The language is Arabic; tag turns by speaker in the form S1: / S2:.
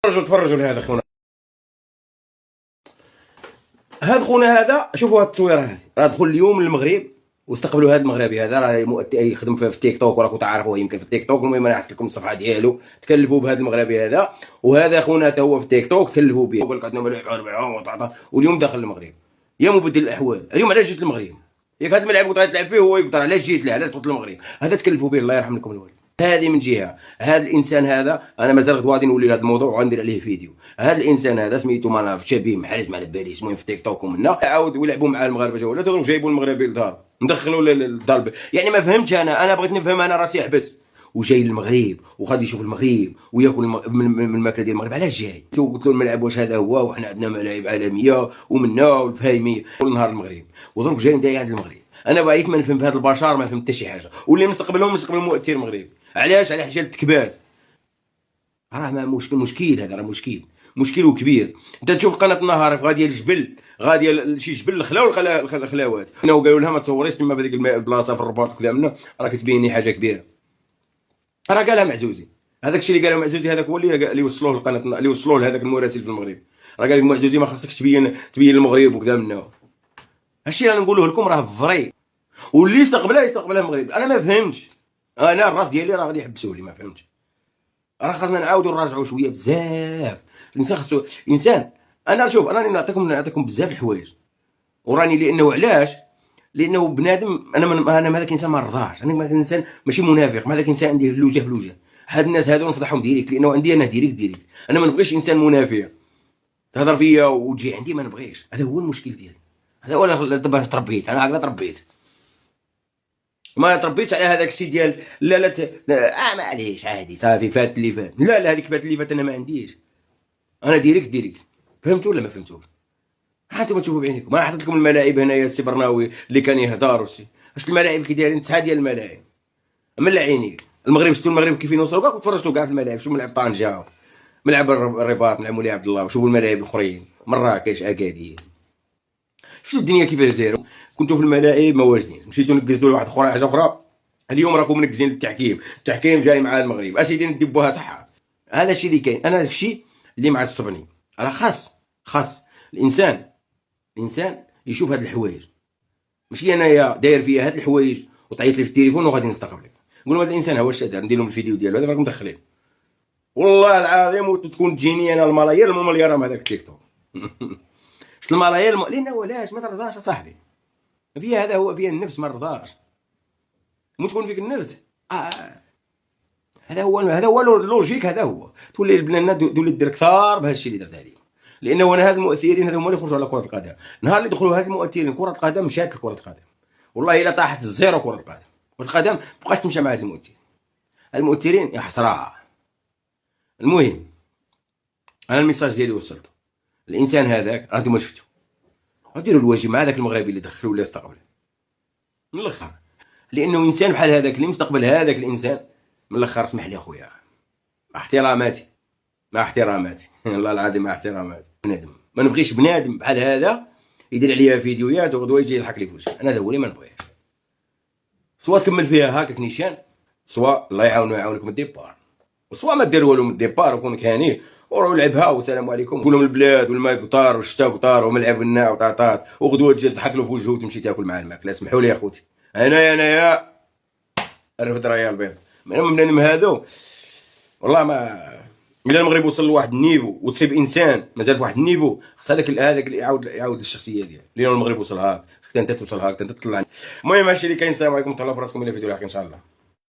S1: تفرجوا لهذا خونا. هذا خونا هذا، شوفوا هذه التصويره هذه، راه دخل اليوم للمغرب واستقبلوا هذا المغربي هذا، راه يخدم في التيك توك وراكم تعرفوه يمكن في التيك توك. المهم انا حطيت لكم الصفحه ديالو، تكلفوا بهذا المغربي هذا، وهذا خونا حتى هو في التيك توك تكلفوا به، وقال لك عندنا ملاعب 40 واليوم داخل المغرب. يا مبدل الاحوال، اليوم علاش جيت المغرب؟ ياك هذا الملعب كنت غتلعب فيه هو يقدر، علاش جيت له؟ علاش تدخل المغرب؟ هذا تكلفوا به، الله يرحم لكم الوالد. هذه من جهه. هذا الانسان هذا انا مازال غادي نولي لهذا الموضوع وغندير عليه فيديو. هذا الانسان هذا سميتو ما نعرف شبيه محرز ما على باليش، المهم في تيك توك ومنا عاود ويلعبوا مع المغاربه جوله، دروك جايبوا المغربي للدار ندخلوا للدار. يعني ما فهمتش انا بغيت نفهم، انا راسي حبس وجاي للمغرب وغادي يشوف المغرب وياكل من الماكله ديال المغرب. علاش جاي؟ قلت له الملعب واش هذا هو، وحنا عندنا ملاعب عالميه ومنا والفهيميه كل نهار المغرب، ودروك جاي نداي عند المغرب. انا بايك ما نفهم في هذا البشر، ما فهمت حتى شي حاجه، واللي مستقبل مؤثر مغربي. علاش؟ على حاجه التكباس. راه ما مشكل هذا، راه مشكل وكبير. انت تشوف قناه النهار غاديه للجبل، غاديه لشي جبل الخلاو الخلاوات، انه قالوا لها ما تصوريش تما في هذيك البلاصه في الرباط وكذا منا، راه كتبيني حاجه كبيره. راه قالها معزوزي، هذاك الشيء اللي قالها معزوزي هذاك هو اللي وصلوه للقناه، اللي وصلوه لهذاك المراسل في المغرب. راه قال لك معزوزي ما خاصكش تبين المغرب وكذا منا. هادشي اللي نقوله لكم راه فري، واللي يستقبلها المغرب. انا ما فهمتش، انا الراس ديالي راه غادي يحبسوا لي، ما فهمتش. راه خاصنا نعاودوا نراجعوا شويه بزاف. الانسان خاصو انسان. انا شوف، انا نعطيكم بزاف الحوايج، وراني لانه علاش؟ لانه بنادم، انا هذاك الانسان ما رضاش، انا هذاك الانسان ماشي منافق، ما هذاك الانسان عندي في الوجه. هاد الناس هادو نفضحهم ديريكت، لانه عندي انا ديريكت. انا ما نبغيش انسان منافق تهضر فيا وتجي عندي، ما نبغيش. هذا هو المشكل ديالي، هذا هو. انا دابا تربيت، انا هكذا تربيت، ما تربيتش على هذاك الشيء ديال لا معليش عادي صافي فات اللي فات. لا هذيك فات اللي فات انا ما عنديش، انا ديريكت. فهمتوا ولا ما فهمتوش؟ هانتوما تشوفوا بعينيكم. ما حطيت لكم الملاعب هنايا السي برناوي اللي كان يهضر وشي. واش الملاعب كي دايرين 9 ديال الملاعب من عينيك. المغرب شفتوا المغرب كيف يوصلوا، كاع تفرجتوا كاع في الملاعب. شوفوا ملعب طنجه، ملعب الرباط، ملعب مولي عبد الله، وشوفوا الملاعب الاخرين مراكش اكادير. شفتوا الدنيا كيفاش دايروا. كنتوا في الملاعب ما واجدين، مشيتوا نكزتوا لواحد اخرى حاجه اخرى. اليوم راكم منكزين التحكيم جاي مع المغرب. اسيدي ندبوها صح. هذا الشيء اللي كاين، انا داك الشيء اللي معصبني. راه خاص الانسان يشوف هاد الحوايج، ماشي انايا داير فيا هاد الحوايج وطعيط لي في التليفون وغادي نستقبلك نقول هذا الانسان ها واش دار، ندير لهم الفيديو ديالو هذا راكم مدخلين. والله العظيم وتكون تجيني انا المليار مع هذاك التيك توك. شفت الملايير لانه علاش ما ترضاش اصاحبي؟ فيها هذا هو، فيها النفس ما رضاش. مو تكون فيك النفس هذا هو اللوجيك. هذا هو تولي البنات تولي دير كثار بهذا الشيء اللي درت عليه. لانه انا هاد المؤثرين هذو هما اللي يخرجوا على كره القدم. نهار اللي دخلوا هاد المؤثرين كره القدم مشات لكره القدم، والله الا طاحت الزيرو كره القدم مابقاش تمشى مع هاد المؤثرين يا حسره. المهم انا الميساج ديالي وصلته. الانسان هذاك انتم شفتوا، ديروا الواجب مع هذاك المغربي اللي دخلوا ولا استقبل من الاخر، لانه انسان بحال هذاك اللي مستقبل هذاك الانسان من الاخر. اسمح لي اخويا، مع احتراماتي والله العظيم مع احتراماتي، بنادم ما نبغيش بنادم بحال هذا يدير عليا فيديوهات وغدوه يجي يضحك لي في وجهي. انا هذا هو اللي ما نبغيش. سوا تكمل فيها هكاك نيشان، سوا الله يعاونك من الديبار، وسوا ما دير والو من الديبار وكون كهاني وروح لعبها والسلام عليكم. قول لهم البلاد والماء قطار والشتاء قطار وملعب الناع وطاطات، وغدوه تجي تضحك له في وجهه وتمشي تاكل معاه الماكله. اسمحوا لي يا خوتي، انايا رفد رايا البيض من بنادم هذو. والله ما الا المغرب وصل لواحد النيفو وتصيب انسان مازال في واحد النيفو، خص هذاك اللي يعاود الشخصيه ديالو. لان المغرب وصل هاك، خصك انت توصل هاك، انت تطلع. المهم هادشي اللي كاين. السلام عليكم، تهلاو في راسكم الى فيديو لاحق ان شاء الله.